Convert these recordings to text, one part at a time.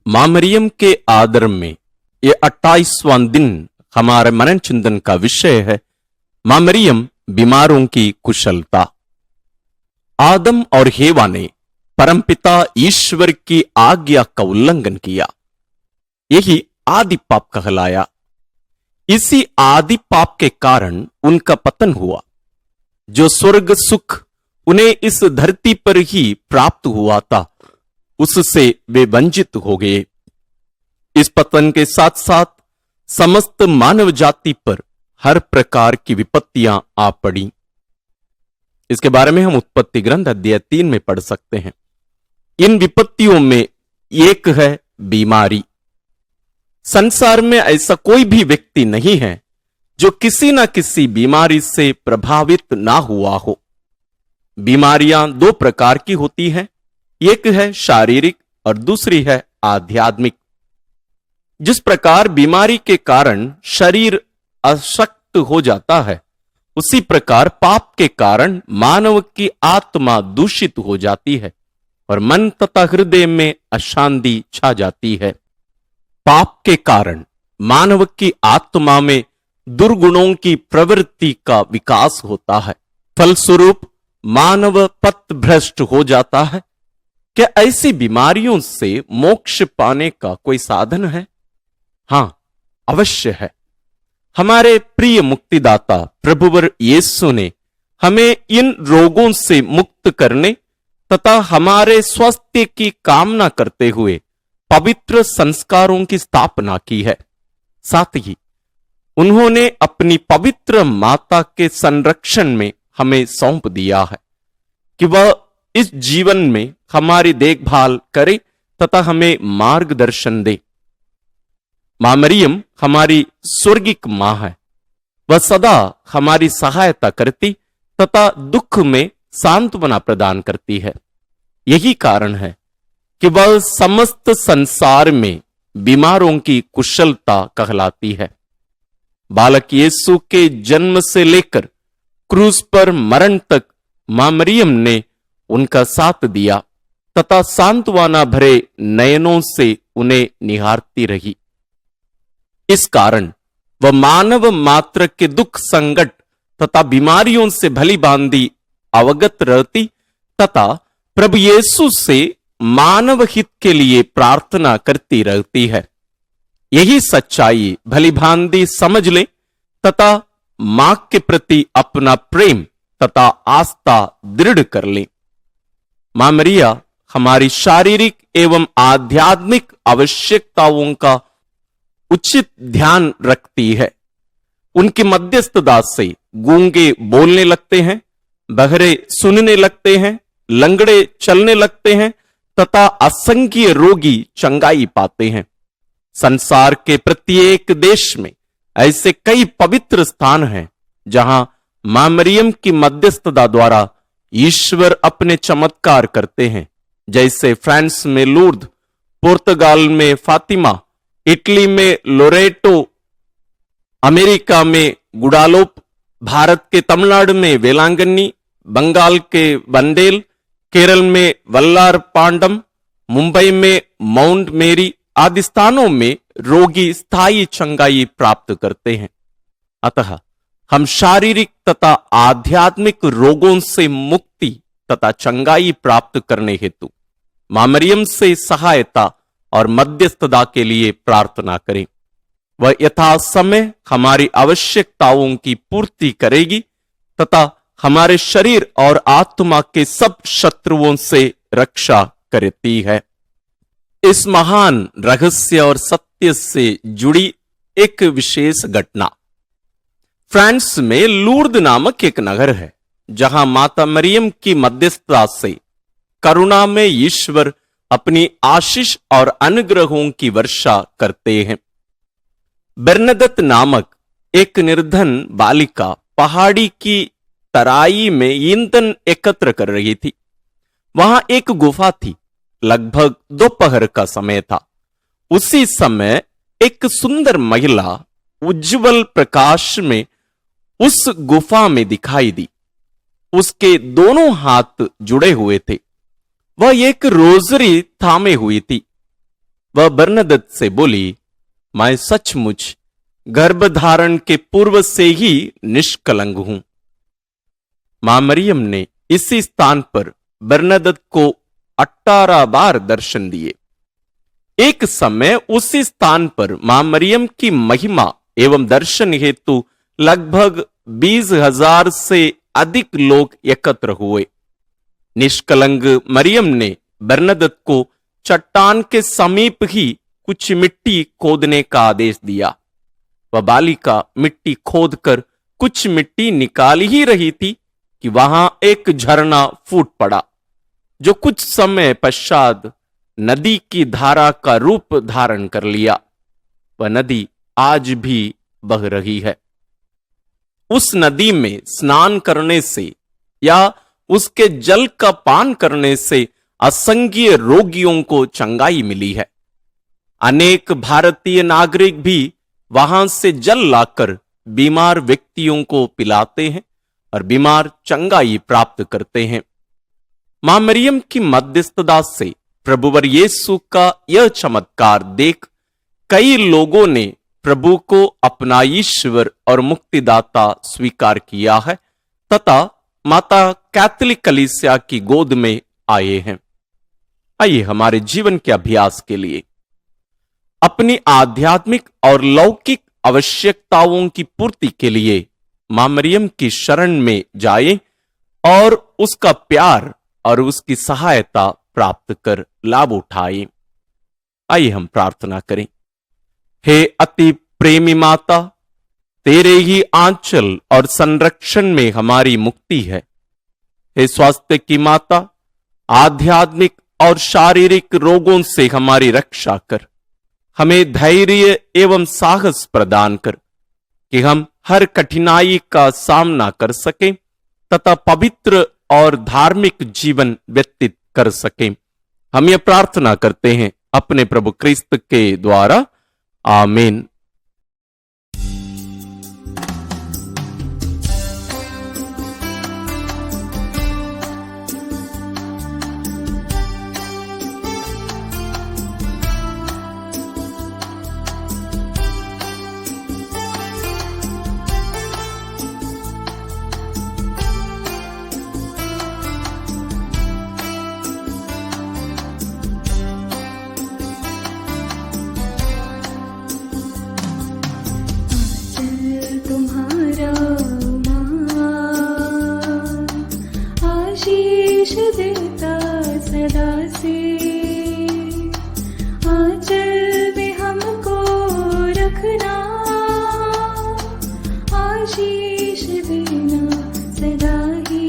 मां मरियम के आदर में ये 28वां दिन हमारे मनन चिंतन का विषय है। मां मरियम बीमारों की कुशलता। आदम और हेवा ने परमपिता ईश्वर की आज्ञा का उल्लंघन किया, यही आदि पाप कहलाया। इसी आदि पाप के कारण उनका पतन हुआ। जो स्वर्ग सुख उन्हें इस धरती पर ही प्राप्त हुआ था, उससे वे वंचित हो गए। इस पतन के साथ साथ समस्त मानव जाति पर हर प्रकार की विपत्तियां आ पड़ी। इसके बारे में हम उत्पत्ति ग्रंथ अध्याय 3 में पढ़ सकते हैं। इन विपत्तियों में एक है बीमारी। संसार में ऐसा कोई भी व्यक्ति नहीं है जो किसी न किसी बीमारी से प्रभावित ना हुआ हो। बीमारियां दो प्रकार की होती हैं, एक है शारीरिक और दूसरी है आध्यात्मिक। जिस प्रकार बीमारी के कारण शरीर अशक्त हो जाता है, उसी प्रकार पाप के कारण मानव की आत्मा दूषित हो जाती है और मन तथा हृदय में अशांति छा जाती है। पाप के कारण मानव की आत्मा में दुर्गुणों की प्रवृत्ति का विकास होता है। फलस्वरूप मानव पथ भ्रष्ट हो जाता है। क्या ऐसी बीमारियों से मोक्ष पाने का कोई साधन है? हां, अवश्य है। हमारे प्रिय मुक्तिदाता प्रभुवर यीशु ने हमें इन रोगों से मुक्त करने तथा हमारे स्वास्थ्य की कामना करते हुए पवित्र संस्कारों की स्थापना की है। साथ ही उन्होंने अपनी पवित्र माता के संरक्षण में हमें सौंप दिया है कि वह इस जीवन में हमारी देखभाल करे तथा हमें मार्गदर्शन दे। मां मरियम हमारी स्वर्गिक मां है। वह सदा हमारी सहायता करती तथा दुख में सांत्वना प्रदान करती है। यही कारण है कि वह समस्त संसार में बीमारों की कुशलता कहलाती है। बालक यीशु के जन्म से लेकर क्रूस पर मरण तक मां मरियम ने उनका साथ दिया तथा सांत्वना भरे नयनों से उन्हें निहारती रही। इस कारण वह मानव मात्र के दुख संकट तथा बीमारियों से भली भांति अवगत रहती तथा प्रभु यीशु से मानव हित के लिए प्रार्थना करती रहती है। यही सच्चाई भली भांति समझ ले तथा मां के प्रति अपना प्रेम तथा आस्था दृढ़ कर ले। मां मरिया हमारी शारीरिक एवं आध्यात्मिक आवश्यकताओं का उचित ध्यान रखती है। उनकी मध्यस्थता से गूंगे बोलने लगते हैं, बहरे सुनने लगते हैं, लंगड़े चलने लगते हैं तथा असंख्य रोगी चंगाई पाते हैं। संसार के प्रत्येक देश में ऐसे कई पवित्र स्थान हैं जहां मां मरियम की मध्यस्थता द्वारा ईश्वर अपने चमत्कार करते हैं, जैसे फ्रांस में लूर्द, पुर्तगाल में फातिमा, इटली में लोरेटो, अमेरिका में गुडालोप, भारत के तमिलनाडु में वेलांगन्नी, बंगाल के बंडेल, केरल में वल्लार पांडम, मुंबई में माउंट मेरी आदि स्थानों में रोगी स्थायी चंगाई प्राप्त करते हैं। अतः हम शारीरिक तथा आध्यात्मिक रोगों से मुक्ति तथा चंगाई प्राप्त करने हेतु मां मरियम से सहायता और मध्यस्थता के लिए प्रार्थना करें। वह यथा समय हमारी आवश्यकताओं की पूर्ति करेगी तथा हमारे शरीर और आत्मा के सब शत्रुओं से रक्षा करती है। इस महान रहस्य और सत्य से जुड़ी एक विशेष घटना। फ्रांस में लूर्द नामक एक नगर है जहां माता मरियम की मध्यस्थता से करुणा में ईश्वर अपनी आशीष और अनुग्रहों की वर्षा करते हैं। बर्नदत नामक एक निर्धन बालिका पहाड़ी की तराई में ईंधन एकत्र कर रही थी। वहां एक गुफा थी। लगभग दोपहर का समय था। उसी समय एक सुंदर महिला उज्जवल प्रकाश में उस गुफा में दिखाई दी। उसके दोनों हाथ जुड़े हुए थे। वह एक रोजरी थामे हुई थी। वह बरनदत से बोली, मैं सचमुच गर्भधारण के पूर्व से ही निष्कलंक हूं। मां मरियम ने इसी स्थान पर बरनदत को 18 बार दर्शन दिए। एक समय उसी स्थान पर मां मरियम की महिमा एवं दर्शन हेतु लगभग 20,000 से अधिक लोग एकत्र हुए। निष्कलंक मरियम ने बरनदत को चट्टान के समीप ही कुछ मिट्टी खोदने का आदेश दिया। वह बालिका मिट्टी खोदकर कुछ मिट्टी निकाल ही रही थी कि वहां एक झरना फूट पड़ा, जो कुछ समय पश्चात नदी की धारा का रूप धारण कर लिया। वह नदी आज भी बह रही है। उस नदी में स्नान करने से या उसके जल का पान करने से असंख्य रोगियों को चंगाई मिली है। अनेक भारतीय नागरिक भी वहां से जल लाकर बीमार व्यक्तियों को पिलाते हैं और बीमार चंगाई प्राप्त करते हैं। मां मरियम की मध्यस्थता से प्रभुवर यीशु का यह चमत्कार देख कई लोगों ने प्रभु को अपना ईश्वर और मुक्तिदाता स्वीकार किया है तथा माता कैथोलिक कलीसिया की गोद में आए हैं। आइए हमारे जीवन के अभ्यास के लिए अपनी आध्यात्मिक और लौकिक आवश्यकताओं की पूर्ति के लिए मां मरियम की शरण में जाएं और उसका प्यार और उसकी सहायता प्राप्त कर लाभ उठाएं। आइए हम प्रार्थना करें। हे अति प्रेमी माता, तेरे ही आंचल और संरक्षण में हमारी मुक्ति है। हे स्वास्थ्य की माता, आध्यात्मिक और शारीरिक रोगों से हमारी रक्षा कर। हमें धैर्य एवं साहस प्रदान कर कि हम हर कठिनाई का सामना कर सकें तथा पवित्र और धार्मिक जीवन व्यतीत कर सकें। हम यह प्रार्थना करते हैं अपने प्रभु क्रिस्त के द्वारा। आमीन। देता सदा से आंचल में हमको रखना, आशीष देना सदा ही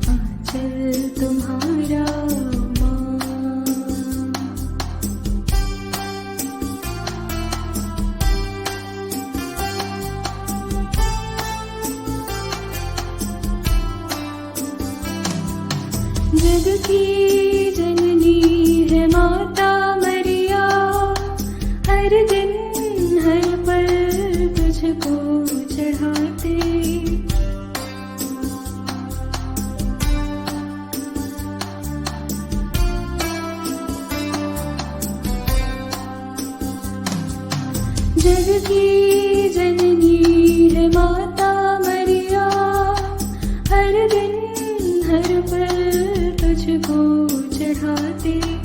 आंचल तुम्हारा जग की जननी है माता मरिया, हर दिन हर पल तुझको चढ़ाते। जग की जननी है माता मरिया, हर दिन हर पल तुझको चढ़ाते।